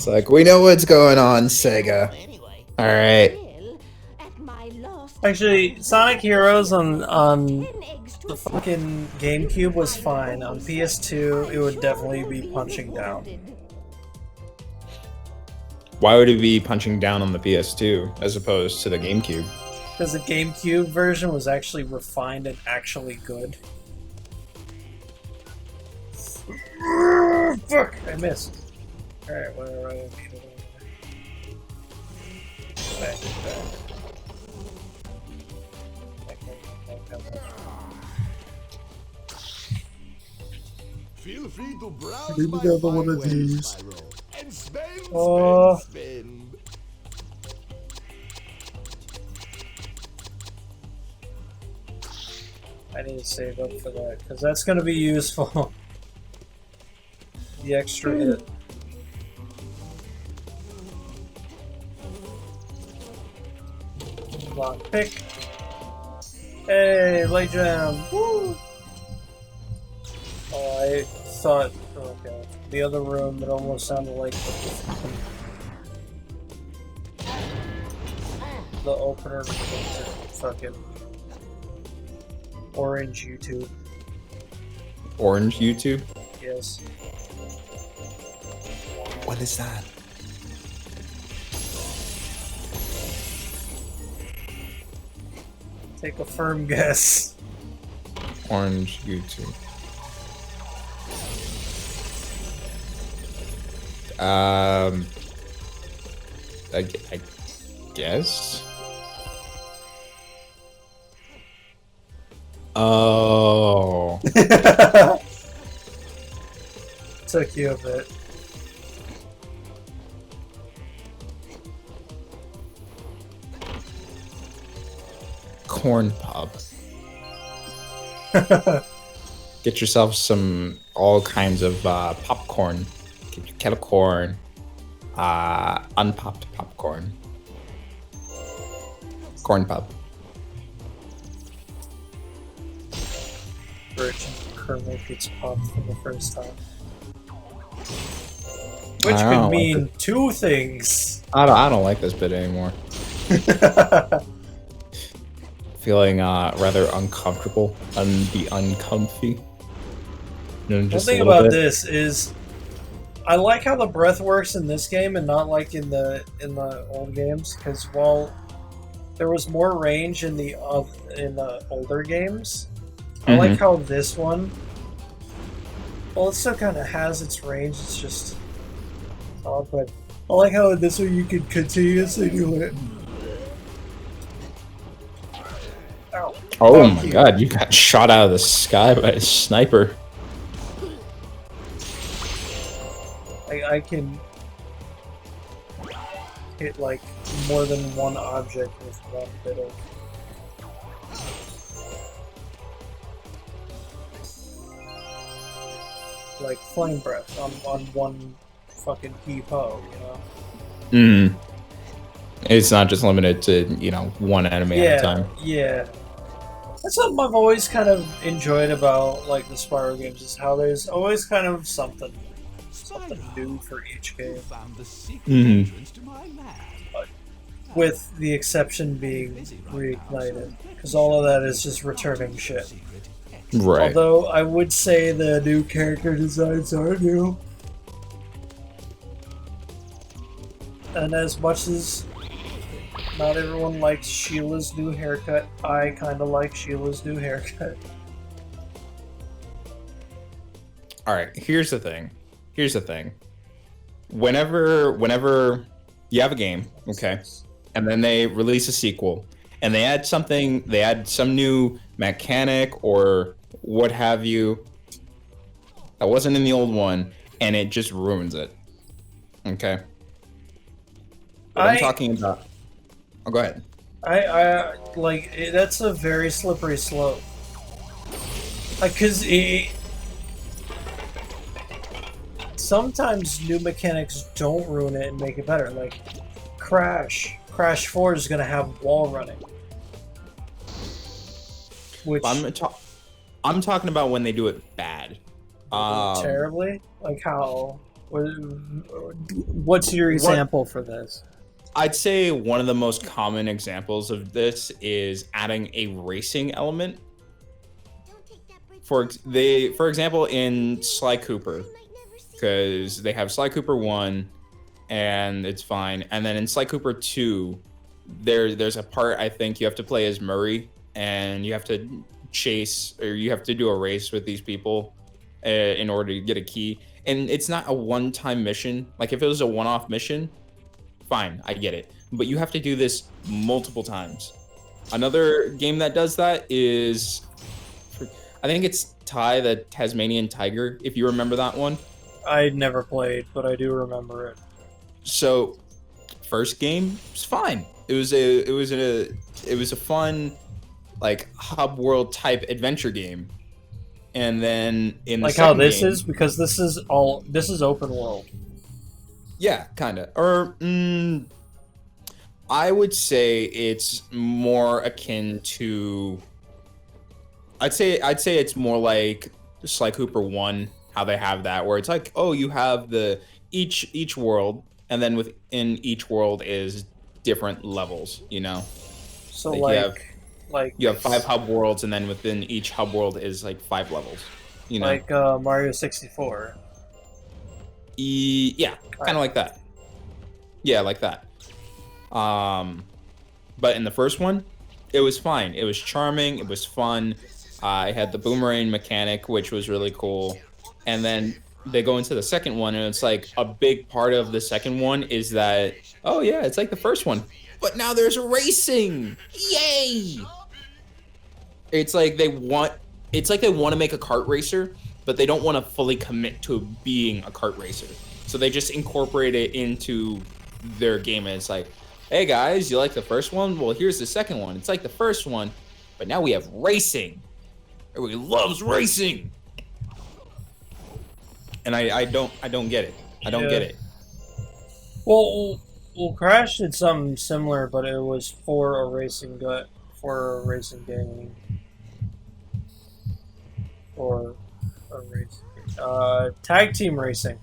It's like, we know what's going on, Sega. Alright. Actually, Sonic Heroes on the fucking GameCube was fine. On PS2, it would definitely be punching down. Why would it be punching down on the PS2 as opposed to the GameCube? Because the GameCube version was actually refined and actually good. Fuck! I missed. Alright, whatever. I don't need it. Back. Feel free to browse Maybe my the other one of highway, these. Spyro, and spend. I need to save up for that, because that's going to be useful. The extra hit. Lock pick. Hey, light jam! Woo! Oh, I thought, okay, the other room, it almost sounded like the opener to fucking Orange YouTube. Orange YouTube? Yes. What is that? Take a firm guess. Orange YouTube. I guess. Oh. Took you a bit. Corn pub. Get yourself all kinds of popcorn. Get your kettle corn, unpopped popcorn, corn pub. Virgin kernel gets popped for the first time. Which I could don't mean like two things. I don't like this bit anymore. Feeling rather uncomfortable, uncomfy. One thing about this is, I like how the breath works in this game and not like in the old games. Because while there was more range in the older games, I like how this one. Well, it still kind of has its range. It's just odd, but I like how in this one you can continuously do it. Ow. Oh my god, you got shot out of the sky by a sniper. I can hit like more than one object with one bit of. Like flame breath on one fucking peepo, you know? It's not just limited to, one enemy at a time. Yeah. That's something I've always kind of enjoyed about like the Spyro games, is how there's always kind of something new for each game. But with the exception being reignited, because all of that is just returning shit. Right. Although I would say the new character designs are new. And as much as not everyone likes Sheila's new haircut, I kind of like Sheila's new haircut. Alright, here's the thing. Whenever you have a game, okay, and then they release a sequel, and they add some new mechanic or what have you that wasn't in the old one, and it just ruins it. Okay. I'm talking about. Oh, go ahead. I like that's a very slippery slope. Like, cause sometimes new mechanics don't ruin it and make it better. Like Crash 4 is gonna have wall running. Which I'm talking about when they do it bad. terribly? Like how? What's your example for this? I'd say one of the most common examples of this is adding a racing element. For example, in Sly Cooper, because they have Sly Cooper 1, and it's fine. And then in Sly Cooper 2, there's a part I think you have to play as Murray, and you have to chase, or you have to do a race with these people in order to get a key. And it's not a one-time mission. Like if it was a one-off mission, fine, I get it. But you have to do this multiple times. Another game that does that is, I think it's Ty the Tasmanian Tiger, if you remember that one. I never played, but I do remember it. So, first game was fine. It was a fun, like, hub world type adventure game. And then in the like how second this game, is, because this is open world. yeah, kind of. Or I would say it's more akin to. I'd say it's more like Sly Cooper 1, how they have that, where it's like, oh, you have each world, and then within each world is different levels, you know. So You have 5 hub worlds, and then within each hub world is like 5 levels, you know. Like Mario 64. Yeah, kind of like that. Yeah, like that. But in the first one, it was fine. It was charming. It was fun. I had the boomerang mechanic, which was really cool. And then they go into the second one, and it's like a big part of the second one is that, oh yeah, it's like the first one, but now there's racing. Yay! It's like they want to make a kart racer, but they don't want to fully commit to being a kart racer. So they just incorporate it into their game, and it's like, hey guys, you like the first one? Well, here's the second one. It's like the first one, but now we have racing. Everybody loves racing. And I don't get it. I don't get it. Well, Crash did something similar, but it was for a racing game. For a racing game. Tag team racing.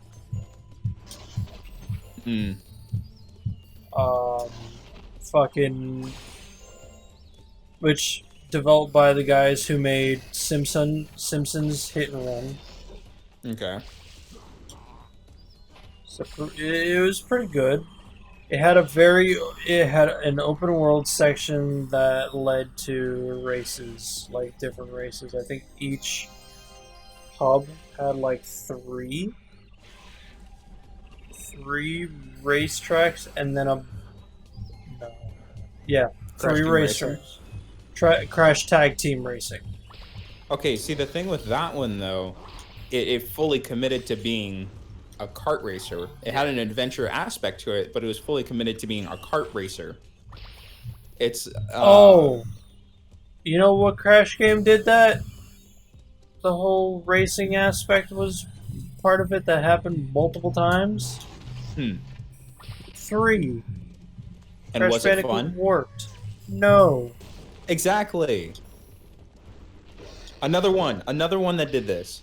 Which developed by the guys who made Simpsons Hit and Run. Okay. So it was pretty good. It had an open world section that led to races, like different races. I think each hub had like three racetracks, and then three racetracks. Crash Tag Team Racing. Okay, see, the thing with that one though, it fully committed to being a kart racer. It had an adventure aspect to it, but it was fully committed to being a kart racer. It's you know what Crash game did that? The whole racing aspect was part of it that happened multiple times. 3. And Crash was it Bandicoot fun? Warped. No. Exactly. Another one that did this.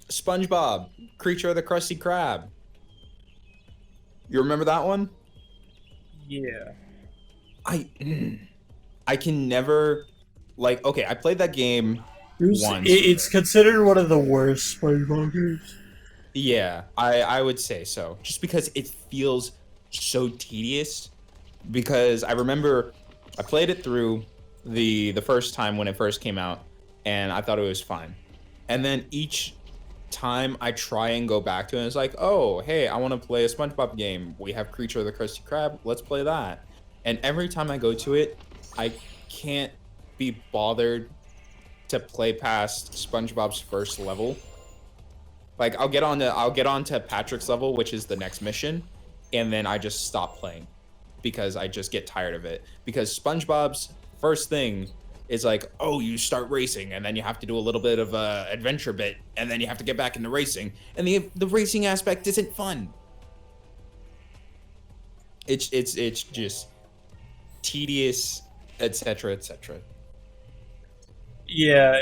SpongeBob, Creature of the Krusty Krab. You remember that one? Yeah. I can never, like, okay, I played that game once. It's considered one of the worst SpongeBob games. Yeah, I would say so. Just because it feels so tedious. Because I remember I played it through the first time when it first came out, and I thought it was fine. And then each time I try and go back to it, it's like, oh, hey, I want to play a SpongeBob game. We have Creature of the Krusty Krab. Let's play that. And every time I go to it, I can't be bothered to play past SpongeBob's first level. Like I'll get on to Patrick's level, which is the next mission, and then I just stop playing because I just get tired of it. Because SpongeBob's first thing is like, oh, you start racing, and then you have to do a little bit of a adventure bit, and then you have to get back into racing, and the racing aspect isn't fun. It's just tedious, etc., etc. Yeah,